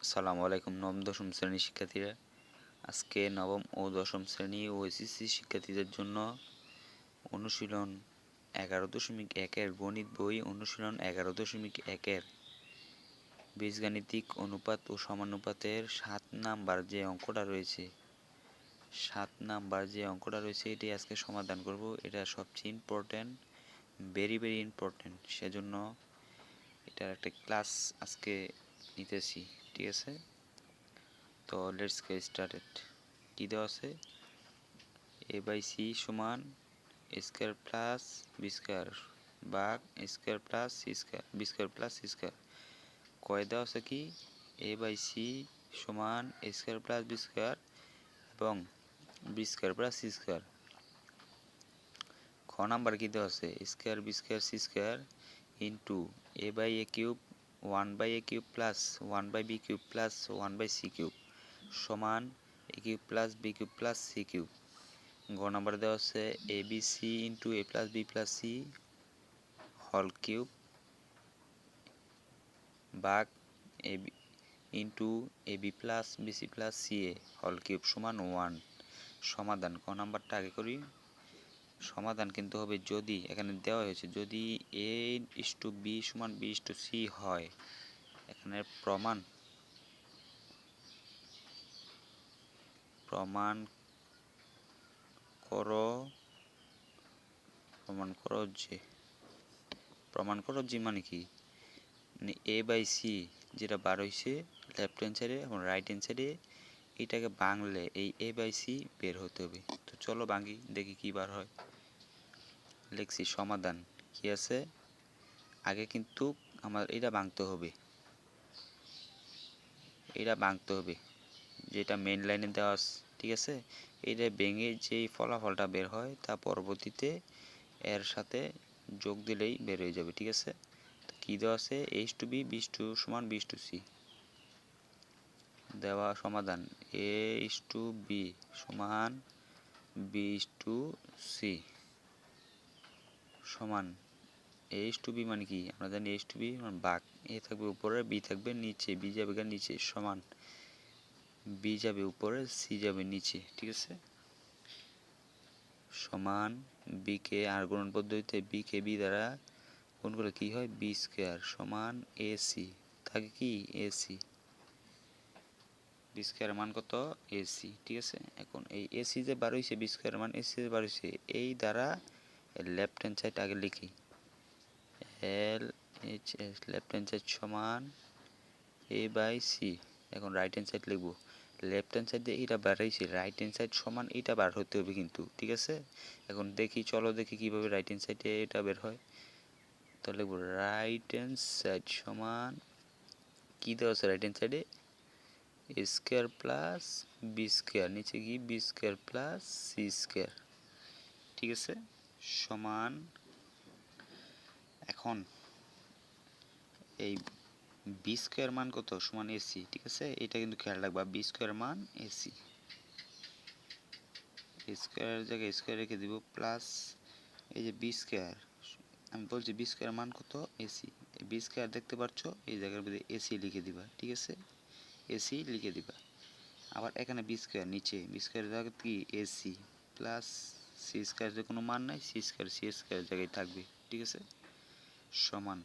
আসসালামু আলাইকুম নবম দশম শ্রেণীর শিক্ষার্থীরা। আজকে নবম ও দশম শ্রেণী ও এসএসসি শিক্ষার্থীদের জন্য অনুশীলন 11.1-এর গণিত বই অনুশীলন 11.1-এর বীজগাণিতিক অনুপাত ও সমানুপাতের 7 নাম্বার যে অঙ্কটা রয়েছে 7 নাম্বার যে অঙ্কটা রয়েছে এটি আজকে সমাধান করব। এটা সবচেয়ে ইম্পর্ট্যান্ট, ভেরি ভেরি ইম্পর্ট্যান্ট। সেজন্য এটার একটা ক্লাস আজকে নিতেছি, ঠিক আছে? তো লেটস গেট স্টার্টেড। কি দেওয়া আছে? এ বাই সি সমান A square plus B square ভাগ A square plus C square B square plus C square. কয় দেওয়া আছে কি? এ বাই সি সমান A square plus B square এবং B square plus C square. খ নাম্বার কি দেওয়া আছে? Square B square C square into A by A cube 1/a³ plus 1/b³ plus 1/c³ সমান A cube plus B cube plus C cube. গ number দেওয়া আছে A B C into A plus B plus C whole cube ভাগ A B into A B plus BC plus C A whole cube সমান 1। সমাধান। ক নাম্বারটা আগে করি। সমাধান কিন্তু হবে যদি, এখানে দেওয়া হয়েছে যদি এ ইস টু বি সমান বি ইস টু সি হয়। এখানে প্রমাণ প্রমাণ করো প্রমাণ করো যে মানে কি, মানে এ বাই সি যেটা বার হয়েছে লেফট হ্যান্ড সাইডে এবং রাইট হ্যান্ড সাইডে, এটাকে ভাঙলে এই এ বাই সি বের হতে হবে। তো চলো ভাঙি, দেখি কি বার হয়। লিখছি সমাধান। কি আছে? আগে কিন্তু আমার এটা ভাঙতে হবে, যেটা মেইন লাইনে দেওয়া আছে, ঠিক আছে? এটা ভেঙে যেই ফলাফলটা বের হয় তা পরবর্তীতে এর সাথে যোগ দিলেই বের হয়ে যাবে, ঠিক আছে? তো কী দেওয়া আছে? এইচ টু বি বিশ টু সমান বিশ টু সি দেওয়া। সমাধান এ ইস টু বি সমান বিশ টু সি সমান এইচ টু বি মানে কি আমরা জানি, এইচ টু বি মানে ভাগ, এ থাকবে উপরে বি থাকবে নিচে, বি যাবে নিচে সমান বি যাবে উপরে সি যাবে নিচে, ঠিক আছে? সমান বিকে আর গুণন পদ্ধতিতে বিকে বি দ্বারা গুণ করলে কি হয়? বি স্কোয়ার সমান এসি থাকে কি এসি, বি স্কোয়ার মান কত? এসি, ঠিক আছে? এখন এই এসি যে বার হয়েছে, বি স্কোয়ার মান এসি যে বার হয়েছে, এই দ্বারা লেফট হ্যান্ড সাইড আগে লিখি। L H S left hand side সমান এ বাই সি। এখন রাইট হ্যান্ড সাইড লিখবো। লেফট হ্যান্ড সাইড দিয়ে এটা বার হয়েছে, রাইট হ্যান্ড সাইড সমান এটা বার হতে হবে কিন্তু, ঠিক আছে? এখন দেখি, চলো দেখি কিভাবে রাইট হ্যান্ড সাইডে এটা বের হয়। তো লিখবো রাইট হ্যান্ড সাইড সমান কি দেওয়া আছে রাইট হ্যান্ড সাইডে? A square plus B square, নিচে কি b square plus C square, ঠিক আছে? সমান এখন এই বি স্কোয়ার মান কত? সমান এসি, ঠিক আছে? এটা কিন্তু খেয়াল রাখবা, বি স্কোয়ার মান এসি। স্কোয়ারের জায়গায় স্কোয়ার রেখে দিব প্লাস এই যে বি স্কোয়ার, আমি বলছি বি স্কোয়ার মান কত? এসি। বি স্কোয়ার দেখতে পাচ্ছ, এই জায়গার মধ্যে এসি লিখে দিবা, ঠিক আছে? এসি লিখে দিবা। আবার এখানে বি স্কোয়ার নিচে, বি স্কোয়ার জায়গা কি এসি প্লাস সি স্কোয়ারের কোনো মান নাই, সি স্কোয়ার জায়গায় থাকবে, ঠিক আছে? সমান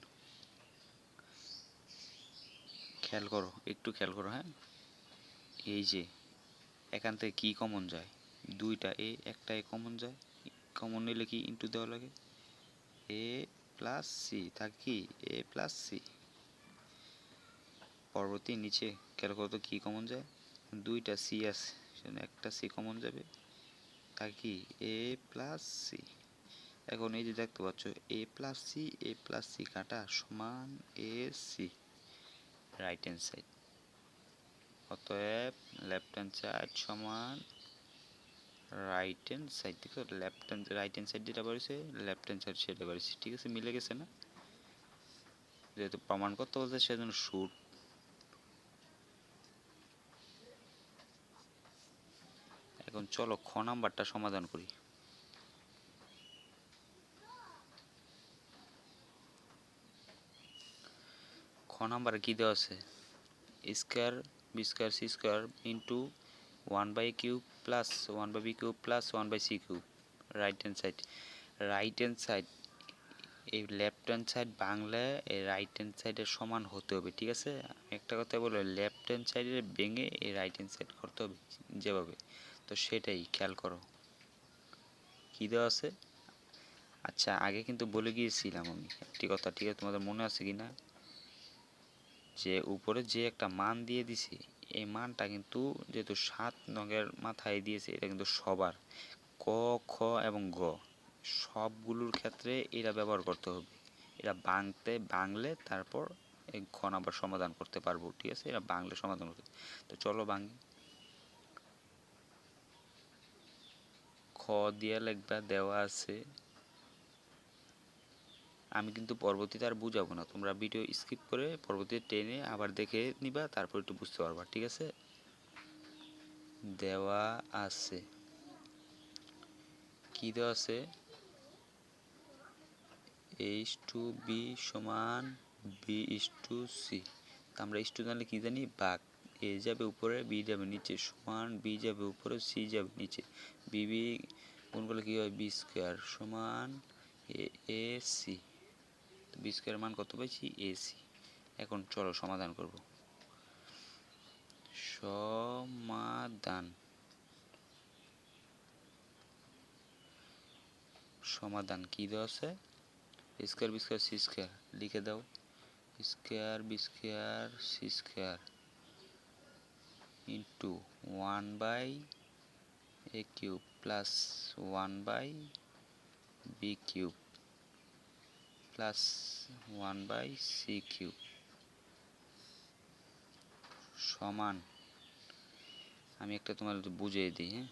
খেয়াল করো, একটু খেয়াল করো, হ্যাঁ? এই যে এখান থেকে কি কমন যায়? দুইটা এ একটা এ কমন যায়, কমন নিলে কি ইন্টু দেওয়া লাগে, এ প্লাস সি থাকে কি এ প্লাস সি। পরবর্তী নিচে খেয়াল করো তো কি কমন যায়? দুইটা সি আছে, সেজন্য একটা সি কমন যাবে, থাকে কি এ প্লাস সি। এখন এই যে দেখতে পাচ্ছ এ প্লাস সি কাটা সমান a c right hand side. অতএব লেফট হ্যান্ড সাইড সমান রাইট হ্যান্ড সাইড, দেখো রাইট হ্যান্ড সাইড যেটা বাড়ছে লেফট হ্যান্ড সাইড সেটা বাড়ছে, ঠিক আছে? মিলে গেছে না? যেহেতু প্রমাণ করতে বলছে সেজন্য শুট। এখন চলো খ নাম্বারটা সমাধান করি। খ নাম্বারে কি দেওয়া আছে? Square B square C square into 1 by cube plus 1 by b cube plus 1 by c cube. Right hand side এই লেফট হ্যান্ড সাইড বাংলা এই রাইট হ্যান্ড সাইডের সমান হতে হবে, ঠিক আছে? আমি একটা কথা বলবো, লেফট হ্যান্ড সাইডে ভেঙে এই রাইট হ্যান্ড সাইড করতে হবে যেভাবে, তো সেটাই খেয়াল করো কী দেওয়া আছে। আচ্ছা, আগে কিন্তু বলে গিয়েছিলাম আমি একটি কথা, ঠিক আছে? তোমাদের মনে আছে কি না, যে উপরে যে একটা মান দিয়ে দিছি, এই মানটা কিন্তু যেহেতু 7 নগের মাথায় দিয়েছে, এটা কিন্তু সবার ক, খ এবং গ সবগুলোর ক্ষেত্রে এরা ব্যবহার করতে হবে। এরা বাংলে তারপর এই ঘ নাম্বার সমাধান করতে পারবো, ঠিক আছে? এরা বাংলে সমাধান করতে। তো চলো বাংলা খ দিয়ে লিখবা, দেওয়া আছে। আমি কিন্তু পরবর্তীতে আর বুঝাবো না, তোমরা ভিডিও স্কিপ করে পরবর্তীতে টেনে আবার দেখে নিবা, তারপর একটু বুঝতে পারবা, ঠিক আছে? দেওয়া আছে, কি দেওয়া আছে, H2B সমান B/C। আমরা H2 জানলে কি জানি, ভাগ। A যাবে উপরে, B যাবে নিচে, সমান B যাবে উপরে, C যাবে নিচে। BB গুণ করলে কি হয়, B স্কোয়ার সমান AC। B স্কোয়ার মান কত পাইছি, AC। এখন চলো সমাধান করব। সমাধান কি দেওয়া আছে, square B square C square লিখে দাও। Square B square C square into 1/a cube plus 1/b cube plus 1/c cube সমান, আমি একটা তোমার বুঝিয়ে দিই, হ্যাঁ?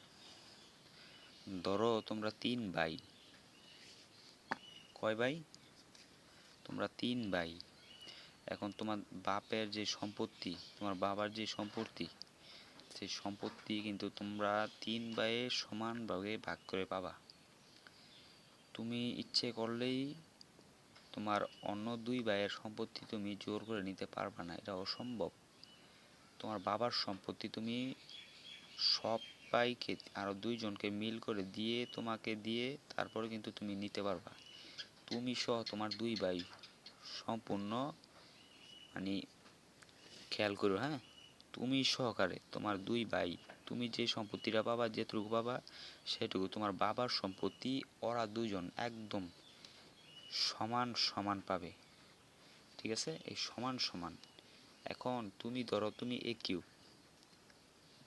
ধরো তোমরা 3 ভাই, কয় ভাই, তোমরা 3 ভাই। এখন তোমার বাপের যে সম্পত্তি, তোমার বাবার যে সম্পত্তি, সেই সম্পত্তি কিন্তু তোমরা 3 ভাইয়ে সমানভাবে ভাগ করে পাবা। তুমি ইচ্ছে করলেই তোমার অন্য 2 ভাইয়ের সম্পত্তি তুমি জোর করে নিতে পারবা না, এটা অসম্ভব। তোমার বাবার সম্পত্তি তুমি সবাইকে আরও 2 জনকে মিল করে দিয়ে, তোমাকে দিয়ে তারপরে কিন্তু তুমি নিতে পারবা। তুমি সহ তোমার 2 ভাই সম্পূর্ণ, মানে খেয়াল করো, হ্যাঁ? তুমি সহকারে তোমার 2 ভাই, তুমি যে সম্পত্তিটা পাবা, যেটুকু পাবা সেটুকু তোমার বাবার সম্পত্তি ওরা 2 জন একদম সমান সমান পাবে, ঠিক আছে? এই সমান সমান। এখন তুমি ধরো তুমি এ কিউব,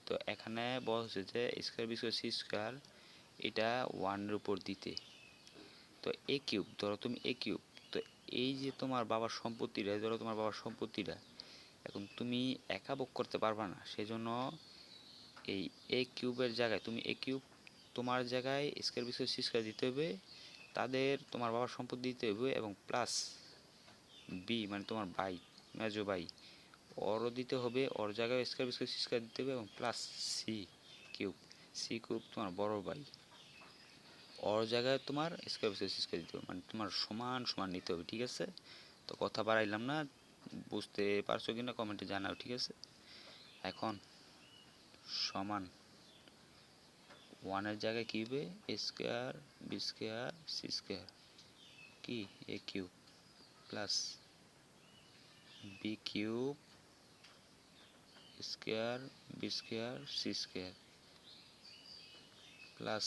তো এখানে বলছে যে square B square C square এটা 1-এর উপর দিতে, তো এ কিউব ধরো তুমি এ কিউব, তো এই যে তোমার বাবার সম্পত্তিটা, ধরো তোমার বাবার সম্পত্তিটা এখন তুমি একা ভোগ করতে পারবা না, সেজন্য এই এ কিউবের জায়গায় তুমি এ কিউব, তোমার জায়গায় square B square C square দিতে হবে, তাদের তোমার বাবার সম্পত্তি দিতে হবে, এবং প্লাস বি মানে তোমার ভাই, মেজো ভাই, ওরও দিতে হবে, ওর জায়গায় square B square C square দিতে হবে, এবং প্লাস সি কিউব তোমার বড় ভাই, ওর জায়গায় তোমার square B square C square দিতে হবে, মানে তোমার সমান সমান নিতে হবে, ঠিক আছে? তো কথা বাড়াইলাম না, বুঝতে পারছো কিনা কমেন্টে জানাও, ঠিক আছে? এখন সমান 1-এর জায়গায় কী হবে, A square B square C square কি A cube plus B cube square B square C square plus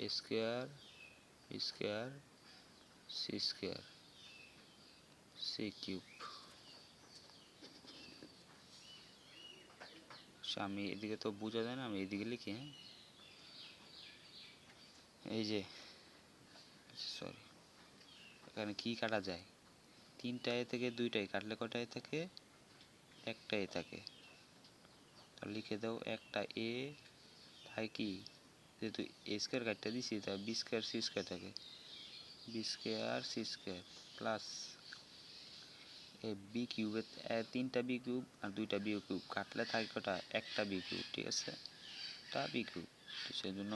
A square B square C square C cube. আমি এদিকে তো বোঝা যায় না, আমি এদিকে লিখি, হ্যাঁ? এই যে সরি, এখানে কি কাটা যায়, 3টায় থেকে 2টায় কাটলে কটায় থাকে, 1টায় থাকে। তাহলে লিখে দাও, একটা এ তাই কি, যেহেতু এ স্কোয়ার কাটটা দিছি তাই বি স্কোয়ার সি স্কোয়ার থাকে, b square C square plus এই বি কিউবের 3টা বি কিউব আর 2টা বি কিউব কাটলে থাকে কটা, একটা বি কিউব, ঠিক আছে? একটা বি কিউব, সেজন্য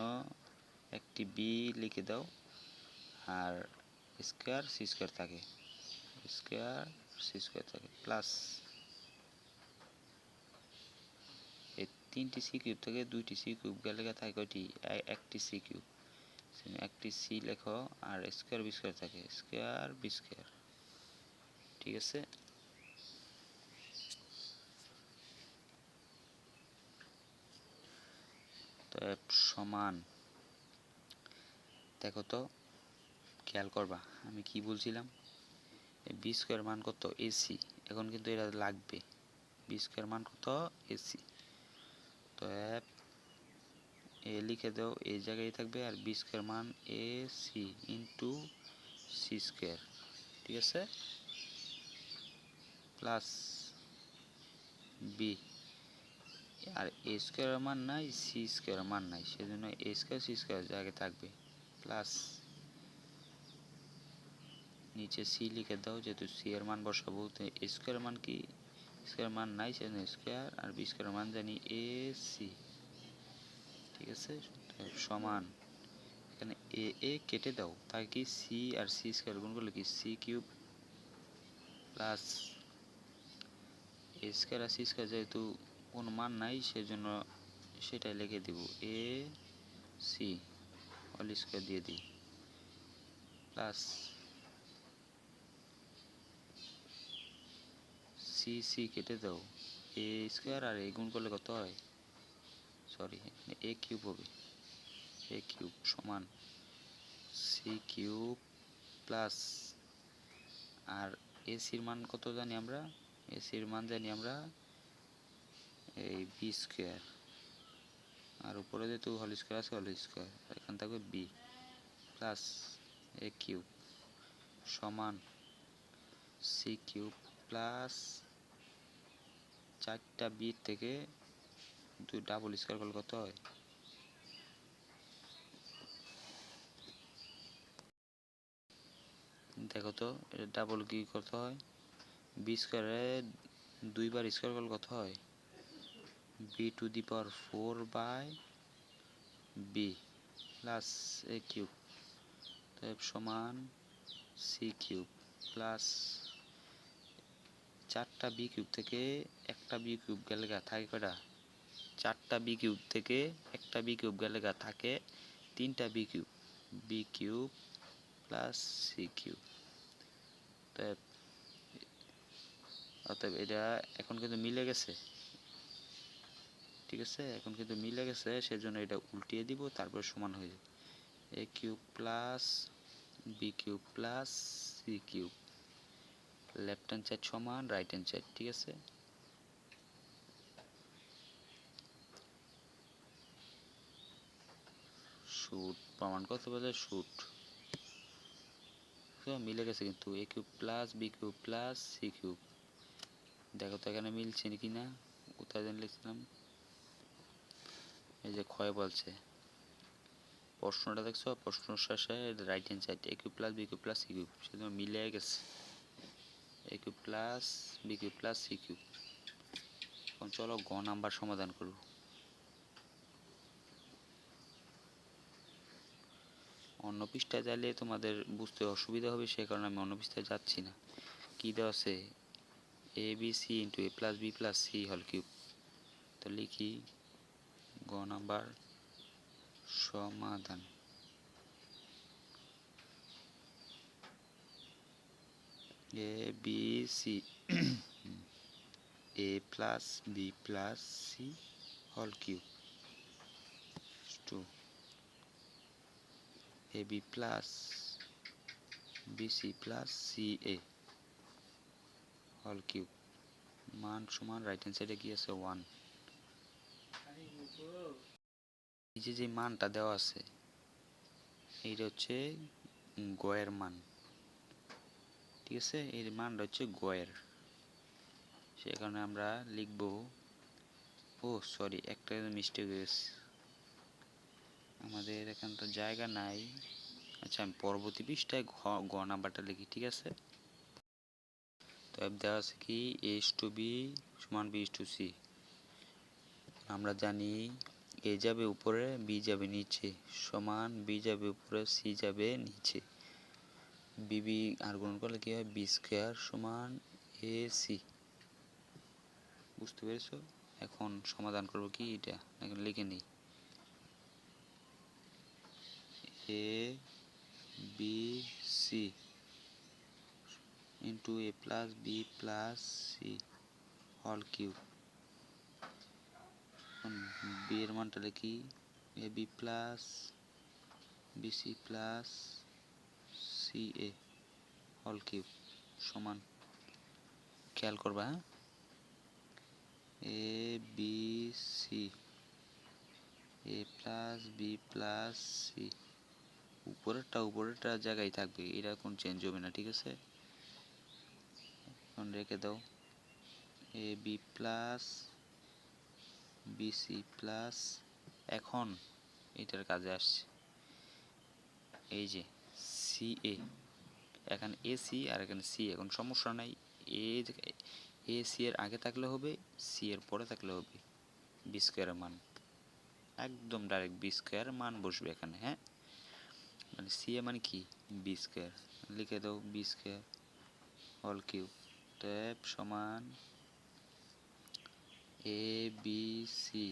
একটি বি লিখে দাও, আর স্কোয়ার সি স্কোয়ার থাকে, স্কোয়ার সি স্কোয়ার থাকে প্লাস তিনটি সি কিউব থেকে দুইটি সি কিউব গেলে থাকে কয়টি একটি সি কিউব একটি সি লেখো আর স্কয়ার বি স্কয়ার থাকে স্কয়ার বি স্কয়ার ঠিক আছে তো এফ সমান দেখো তো খেয়াল করবা আমি কি বলছিলাম বি স্কয়ার মান কত এসি এখন কিন্তু এটা লাগবে বি স্কয়ার মান কত এসি তো এফ এ লিখে দাও এই জায়গায় থাকবে আর বি স্কয়ার মান a c into c square ঠিক আছে প্লাস বি আর এ স্কয়ার মান নাই সি স্কয়ার মান নাই সেজন্য এ স্কয়ার সি স্কয়ার জায়গায় থাকবে প্লাস নিচে সি লিখে দাও যেহেতু সি এর মান বসাবো তো এ স্কয়ার মান কি স্কয়ার মান নাই সেজন্য স্কয়ার আর বি স্কয়ার মান জানি এ সি ঠিক আছে সমান এখানে এ এ কেটে দাও তাই কি সি আর সি স্কয়ার গুণ করলে কি সি কিউব প্লাস এ স্কয়ার আর সি স্কয়ার যেহেতু কোনো মান নাই সেজন্য সেটাই লিখে দিব এ সি হোল স্কয়ার দিয়ে দিই প্লাস সি সি কেটে দাও এ স্কয়ার আর এ গুণ করলে কত হয় সরি এ কিউব হবে এ কিউব সমান সি কিউব প্লাস আর এসির মান কত জানি আমরা এসির মান জানি আমরা এই বি স্কয়ার আর উপরে যেহেতু হোল স্কয়ার আছে হোল স্কয়ার এখান থাকবে বি প্লাস এ কিউব সমান সি কিউব প্লাস চারটা বি থেকে দুই ডাবল স্কয়ার করলে কত হয় দেখো তো এটা ডাবল কি করতে হয় বি স্কয়ারে দুইবার স্কয়ার করলে কত হয় b to the power 4 by b plus a cube তো সমান সি কিউব প্লাস চারটা বি কিউব থেকে একটা বি কিউব গেলে থাকে কয়টা চারটা বি কিউব থেকে একটা বি কিউব গেলে থাকে তিনটা b cube plus C cube অতএব এটা এখন কিন্তু মিলে গেছে ঠিক আছে এখন কিন্তু মিলে গেছে সেজন্য এটা উল্টিয়ে দিব তারপর সমান হয়ে যাবে A cube plus B cube plus C cube left hand side সমান রাইট হ্যান্ড সাইড ঠিক আছে শুট প্রমাণ করতে পারলে শুট মিলে গেছে কিন্তু A cube plus B cube plus C cube দেখো তো এখানে মিলছে কি না কোথায় জানি লিখছিলাম এই যে ক্ষয় বলছে প্রশ্নটা দেখছো প্রশ্ন শেষে right hand side A cube plus B cube plus C cube সেজন্য মিলে গেছে A cube plus B cube plus C cube এখন চলো গ নাম্বার সমাধান করব অন্য পৃষ্ঠায় চাইলে তোমাদের বুঝতে অসুবিধা হবে সে কারণে আমি অন্য পৃষ্ঠায় যাচ্ছি না কি দেওয়া আছে A B C into A plus B plus C whole cube তো লিখি গ নাম্বার সমাধান A B C A plus B plus C whole cube to A B plus B C plus C A whole cube মান সমান right hand সাইডে কি আছে 1 এই যে মানটা দেওয়া আছে এইটা হচ্ছে গয়ের মান ঠিক আছে এই মানটা হচ্ছে গয়ের সে কারণে আমরা লিখব ও সরি একটা মিস্টেক হয়ে গেছে আমাদের এখানে তো জায়গা নাই আচ্ছা আমি পরবর্তী পৃষ্ঠায় গ নাম্বারটা লিখি ঠিক আছে তো এফ দেওয়া আছে কি এইচ টু বি সমান বি টু সি আমরা জানি এ যাবে উপরে বি যাবে নিচে সমান বি যাবে উপরে সি যাবে নিচে বিবি আর গুণ করলে কি হয় বি স্কয়ার সমান এ সি বুঝতে পেরেছো এখন সমাধান করব কি এটা এখন লিখে নিই A B C into A plus B plus C whole cube. B এর মানটা লিখি A B plus B C plus C A whole cube সমান, খেয়াল করবা A B C A plus B plus C উপরেরটা জায়গায় থাকবে, এটা কোন চেঞ্জ হবে না, ঠিক আছে। এখন রেখে দাও A B plus B C plus, এখন এটার কাজে আসছে এই যে সি এ, এখানে এ সি আর এখানে সি, এখন সমস্যা নাই, এ সি এর আগে থাকলে হবে, সি এর পরে থাকলে হবে, বি স্কোয়ারের মান একদম ডাইরেক্ট বি স্কোয়ার মান বসবে এখানে। হ্যাঁ, মানে সি এ মানে কি বি স্কোয়ার, লিখে দাও বি স্কোয়ার হোল কিউব ট্যাপ সমান A B C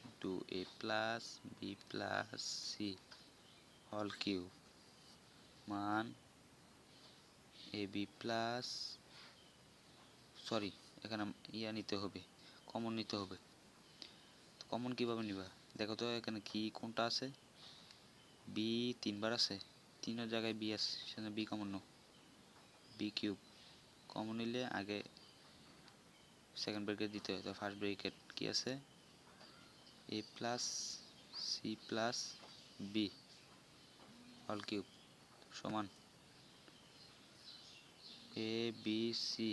into A plus B plus C whole cube মান এ বি প্লাস, সরি এখানে ইয়া নিতে হবে, কমন নিতে হবে। কমন কিভাবে নিবা দেখো তো, এখানে কি কোনটা আছে, বি তিনবার আছে, তিনের জায়গায় বি আছে, সেখানে বি কমন নাও, বি কিউব কমন নিলে আগে সেকেন্ড ব্রেকেট দিতে হয়, তো ফার্স্ট ব্রেকেট কি আছে A plus C plus B whole cube সমান A B C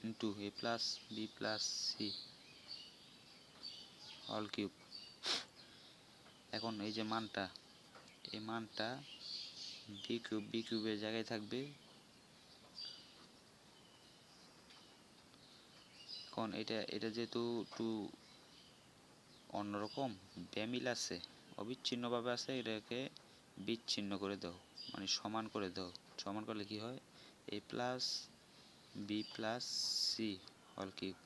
into A plus B plus C whole cube. এখন এই যে মানটা, এই মানটা বি কিউবের জায়গায় থাকবে। এখন এটা যেহেতু একটু অন্যরকম বেমিল আছে, অবিচ্ছিন্নভাবে আছে, এটাকে বিচ্ছিন্ন করে দাও, মানে সমান করে দাও। সমান করলে কি হয় A plus B plus C whole cube,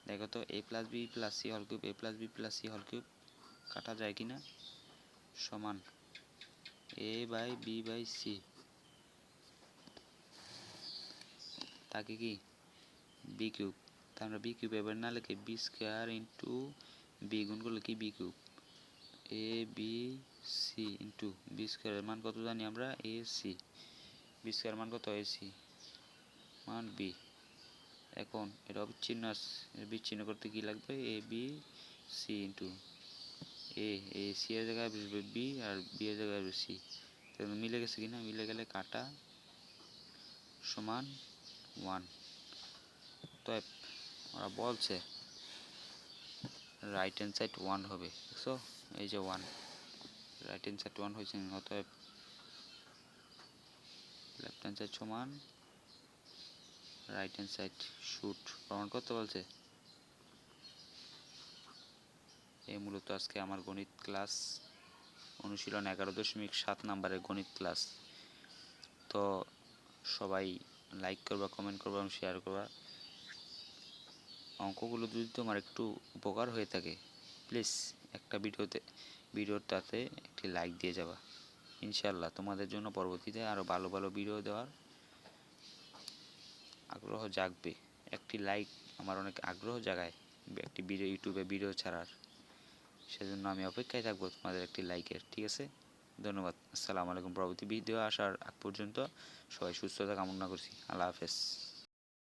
দেখো তো A plus B plus C whole cube, A plus B plus C whole cube কাটা যায় কি না, সমান A by B by C, তাকে কি বি কিউব, তা আমরা বি কিউব এবার না লিখে বি স্কোয়ার ইন্টু বি গুণ করলে কি বি কিউব, এ বি সি ইন্টু বি স্কোয়ারের মান কত জানি আমরা এ সি, বি স্কোয়ার মান কত এ সি মান বি। এখন এটা অবিচ্ছিন্ন, বিচ্ছিন্ন করতে কি লাগবে A B C into A C এর জায়গায় বসবে বি আর বি এর জায়গায় বসবে সি, মিলে গেছে কিনা, মিলে গেলে কাটা সমান 1। তো ওরা বলছে রাইট হ্যান্ড সাইড 1 হবে, দেখছো এই যে 1, রাইট হ্যান্ড সাইড 1 হয়েছে, অতএব লেফট হ্যান্ড সাইড সমান রাইট হ্যান্ড সাইড শুট প্রমাণ করতে বলছে। এই মূলত আজকে আমার গণিত ক্লাস অনুশীলন 11.7 নাম্বারের গণিত ক্লাস। তো সবাই লাইক করবা, কমেন্ট করবা এবং শেয়ার করবা। অঙ্কগুলো যদি তোমার একটু উপকার হয়ে থাকে প্লিজ একটা ভিডিওটাতে একটি লাইক দিয়ে যাবা, ইনশাল্লাহ তোমাদের জন্য পরবর্তীতে আরও ভালো ভালো ভিডিও দেওয়ার আগ্রহ জাগবে। একটি লাইক আমার অনেক আগ্রহ জাগায় একটি ভিডিও ইউটিউবে ভিডিও ছাড়ার, সেজন্য আমি অপেক্ষায় থাকবো তোমাদের একটি লাইকের, ঠিক আছে। ধন্যবাদ, আসসালামু আলাইকুম। পরবর্তী ভিডিও আসার আগ পর্যন্ত সবাই সুস্থতা কামনা করছি, আল্লাহ হাফেজ।